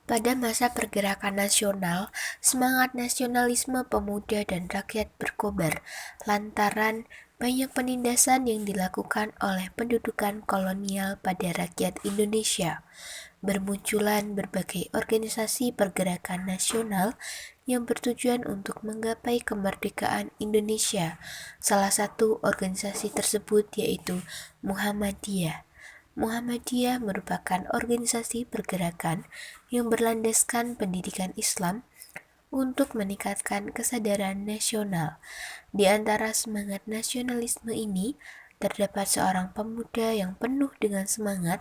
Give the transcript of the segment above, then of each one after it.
Pada masa pergerakan nasional, semangat nasionalisme pemuda dan rakyat berkobar lantaran banyak penindasan yang dilakukan oleh pendudukan kolonial pada rakyat Indonesia. Bermunculan berbagai organisasi pergerakan nasional yang bertujuan untuk menggapai kemerdekaan Indonesia. Salah satu organisasi tersebut yaitu Muhammadiyah. Muhammadiyah merupakan organisasi pergerakan yang berlandaskan pendidikan Islam untuk meningkatkan kesadaran nasional. Di antara semangat nasionalisme ini, terdapat seorang pemuda yang penuh dengan semangat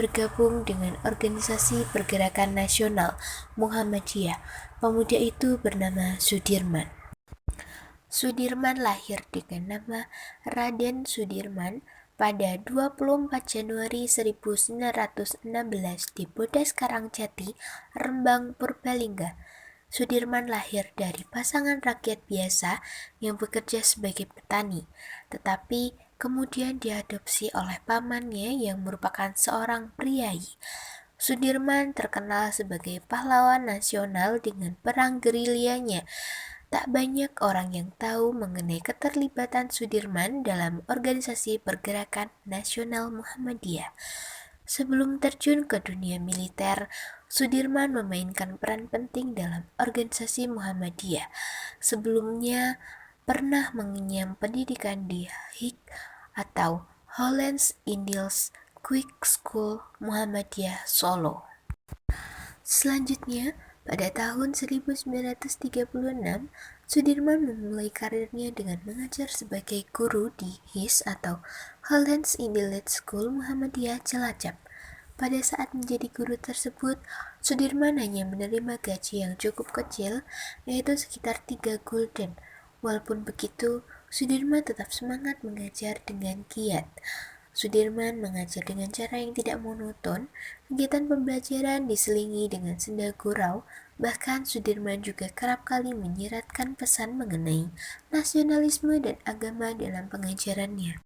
bergabung dengan organisasi pergerakan nasional Muhammadiyah. Pemuda itu bernama Sudirman. Sudirman lahir dengan nama Raden Sudirman pada 24 Januari 1916 di Bodas Karangjati, Rembang, Purbalingga. Sudirman lahir dari pasangan rakyat biasa yang bekerja sebagai petani, tetapi kemudian diadopsi oleh pamannya yang merupakan seorang priai. Sudirman terkenal sebagai pahlawan nasional dengan perang gerilyanya. Tak banyak orang yang tahu mengenai keterlibatan Sudirman dalam organisasi pergerakan nasional Muhammadiyah. Sebelum terjun ke dunia militer, Sudirman memainkan peran penting dalam organisasi Muhammadiyah. Sebelumnya, pernah mengenyam pendidikan di HIK atau Hollands Indies Quick School Muhammadiyah Solo. Selanjutnya, pada tahun 1936, Sudirman memulai karirnya dengan mengajar sebagai guru di HIS atau Hollands Indies School Muhammadiyah Cilacap. Pada saat menjadi guru tersebut, Sudirman hanya menerima gaji yang cukup kecil, yaitu sekitar 3 gulden. Walaupun begitu, Sudirman tetap semangat mengajar dengan giat. Sudirman mengajar dengan cara yang tidak monoton, kegiatan pembelajaran diselingi dengan senda gurau, bahkan Sudirman juga kerap kali menyiratkan pesan mengenai nasionalisme dan agama dalam pengajarannya.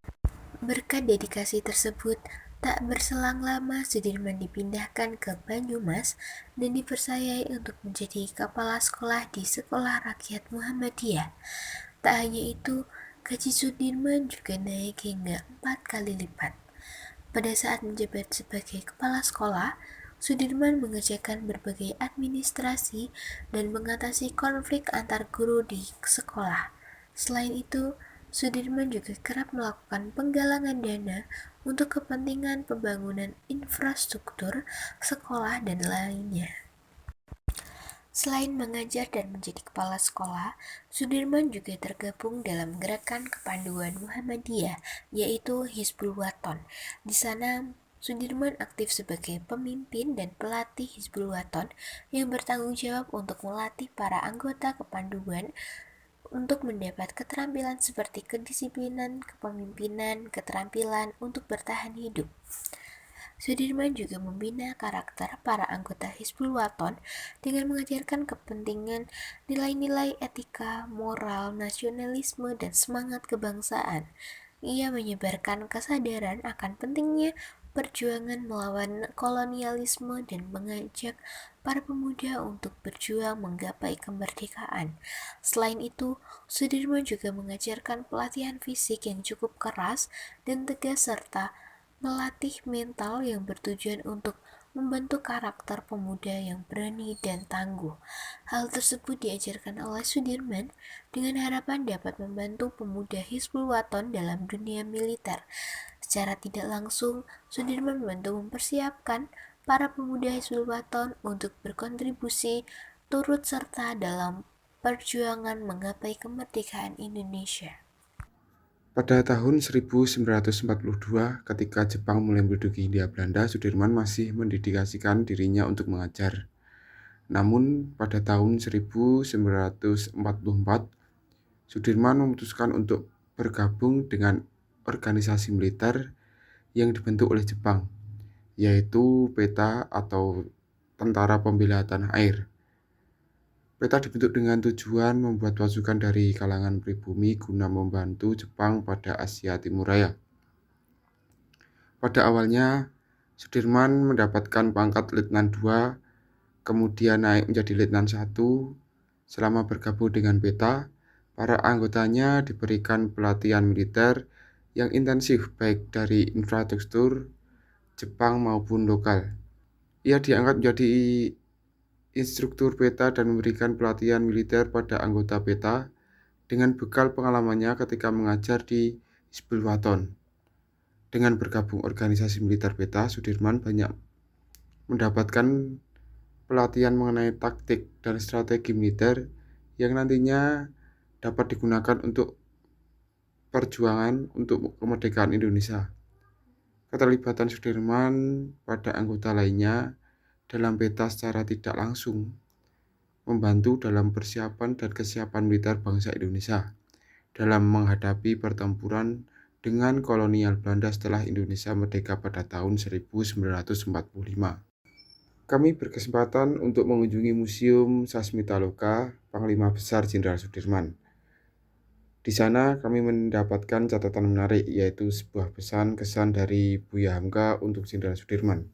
Berkat dedikasi tersebut, tak berselang lama Sudirman dipindahkan ke Banyumas dan dipercayai untuk menjadi kepala sekolah di Sekolah Rakyat Muhammadiyah. Tak hanya itu, gaji Sudirman juga naik hingga 4 kali lipat. Pada saat menjabat sebagai kepala sekolah, Sudirman mengerjakan berbagai administrasi dan mengatasi konflik antar guru di sekolah. Selain itu, Sudirman juga kerap melakukan penggalangan dana untuk kepentingan pembangunan infrastruktur sekolah dan lainnya. Selain mengajar dan menjadi kepala sekolah, Sudirman juga tergabung dalam gerakan kepanduan Muhammadiyah, yaitu Hizbul Wathon. Di sana, Sudirman aktif sebagai pemimpin dan pelatih Hizbul Wathon yang bertanggung jawab untuk melatih para anggota kepanduan untuk mendapat keterampilan seperti kedisiplinan, kepemimpinan, keterampilan untuk bertahan hidup. Sudirman juga membina karakter para anggota Hizbul Wathon dengan mengajarkan kepentingan nilai-nilai etika, moral, nasionalisme, dan semangat kebangsaan. Ia menyebarkan kesadaran akan pentingnya perjuangan melawan kolonialisme dan mengajak para pemuda untuk berjuang menggapai kemerdekaan. Selain itu, Sudirman juga mengajarkan pelatihan fisik yang cukup keras dan tegas serta melatih mental yang bertujuan untuk membentuk karakter pemuda yang berani dan tangguh. Hal tersebut diajarkan oleh Sudirman dengan harapan dapat membantu pemuda Hizbul Wathon dalam dunia militer. Secara tidak langsung, Sudirman membantu mempersiapkan para pemuda Hizbul Wathon untuk berkontribusi turut serta dalam perjuangan menggapai kemerdekaan Indonesia. Pada tahun 1942, ketika Jepang mulai menduduki Hindia Belanda, Sudirman masih mendedikasikan dirinya untuk mengajar. Namun, pada tahun 1944, Sudirman memutuskan untuk bergabung dengan organisasi militer yang dibentuk oleh Jepang, yaitu PETA atau Tentara Pembela Tanah Air. PETA dibentuk dengan tujuan membuat pasukan dari kalangan pribumi guna membantu Jepang pada Asia Timur Raya. Pada awalnya, Sudirman mendapatkan pangkat Letnan II kemudian naik menjadi Letnan 1. Selama bergabung dengan Beta, para anggotanya diberikan pelatihan militer yang intensif baik dari infrastruktur Jepang maupun lokal. Ia diangkat menjadi instruktur Beta dan memberikan pelatihan militer pada anggota Beta dengan bekal pengalamannya ketika mengajar di Hizbul Wathan. Dengan bergabung organisasi militer Beta, Sudirman banyak mendapatkan pelatihan mengenai taktik dan strategi militer yang nantinya dapat digunakan untuk perjuangan untuk kemerdekaan Indonesia. Keterlibatan Sudirman pada anggota lainnya dalam Beta secara tidak langsung membantu dalam persiapan dan kesiapan militer bangsa Indonesia dalam menghadapi pertempuran dengan kolonial Belanda setelah Indonesia merdeka pada tahun 1945. Kami berkesempatan untuk mengunjungi Museum Sasmitaloka Panglima Besar Jenderal Sudirman. Di sana kami mendapatkan catatan menarik, yaitu sebuah pesan kesan dari Buya Hamka untuk Jenderal Sudirman.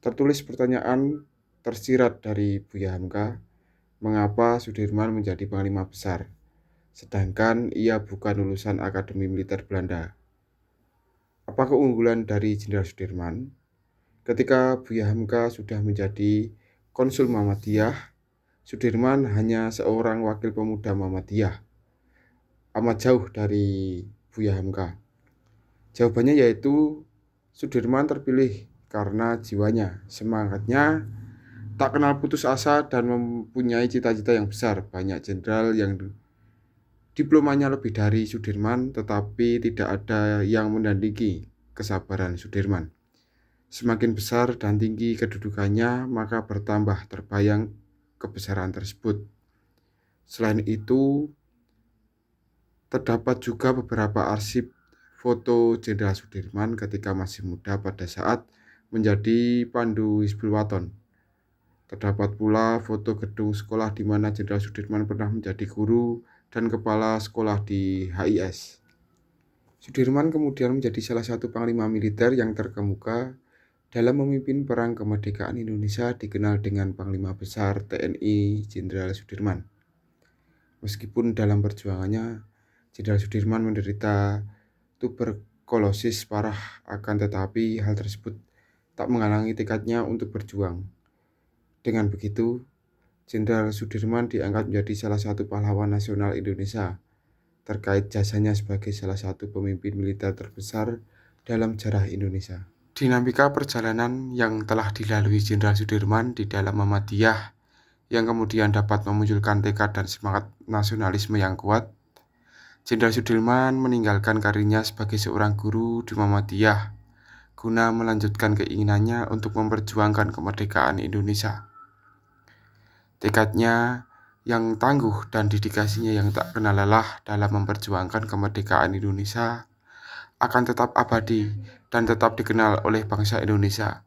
Tertulis pertanyaan tersirat dari Buya Hamka, mengapa Sudirman menjadi Panglima Besar, sedangkan ia bukan lulusan Akademi Militer Belanda. Apa keunggulan dari Jenderal Sudirman? Ketika Buya Hamka sudah menjadi konsul Muhammadiyah, Sudirman hanya seorang wakil pemuda Muhammadiyah, amat jauh dari Buya Hamka. Jawabannya yaitu Sudirman terpilih karena jiwanya, semangatnya, tak kenal putus asa dan mempunyai cita-cita yang besar. Banyak jenderal yang diplomanya lebih dari Sudirman, tetapi tidak ada yang menandingi kesabaran Sudirman. Semakin besar dan tinggi kedudukannya, maka bertambah terbayang kebesaran tersebut. Selain itu, terdapat juga beberapa arsip foto Jenderal Sudirman ketika masih muda pada saat menjadi Pandu Hizbul Wathan. Terdapat pula foto gedung sekolah di mana Jenderal Sudirman pernah menjadi guru dan kepala sekolah di HIS. Sudirman kemudian menjadi salah satu panglima militer yang terkemuka dalam memimpin Perang Kemerdekaan Indonesia, dikenal dengan Panglima Besar TNI Jenderal Sudirman. Meskipun dalam perjuangannya Jenderal Sudirman menderita tuberkulosis parah, akan tetapi hal tersebut tak menghalangi tekadnya untuk berjuang. Dengan begitu, Jenderal Sudirman diangkat menjadi salah satu pahlawan nasional Indonesia terkait jasanya sebagai salah satu pemimpin militer terbesar dalam sejarah Indonesia. Dinamika perjalanan yang telah dilalui Jenderal Sudirman di dalam Muhammadiyah yang kemudian dapat memunculkan tekad dan semangat nasionalisme yang kuat. Jenderal Sudirman meninggalkan karirnya sebagai seorang guru di Muhammadiyah guna melanjutkan keinginannya untuk memperjuangkan kemerdekaan Indonesia. Tekadnya yang tangguh dan dedikasinya yang tak kenal lelah dalam memperjuangkan kemerdekaan Indonesia akan tetap abadi dan tetap dikenal oleh bangsa Indonesia.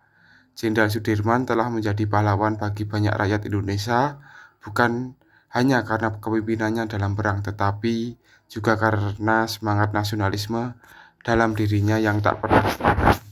Jenderal Sudirman telah menjadi pahlawan bagi banyak rakyat Indonesia, bukan hanya karena kepemimpinannya dalam perang, tetapi juga karena semangat nasionalisme dalam dirinya yang tak pernah setengah.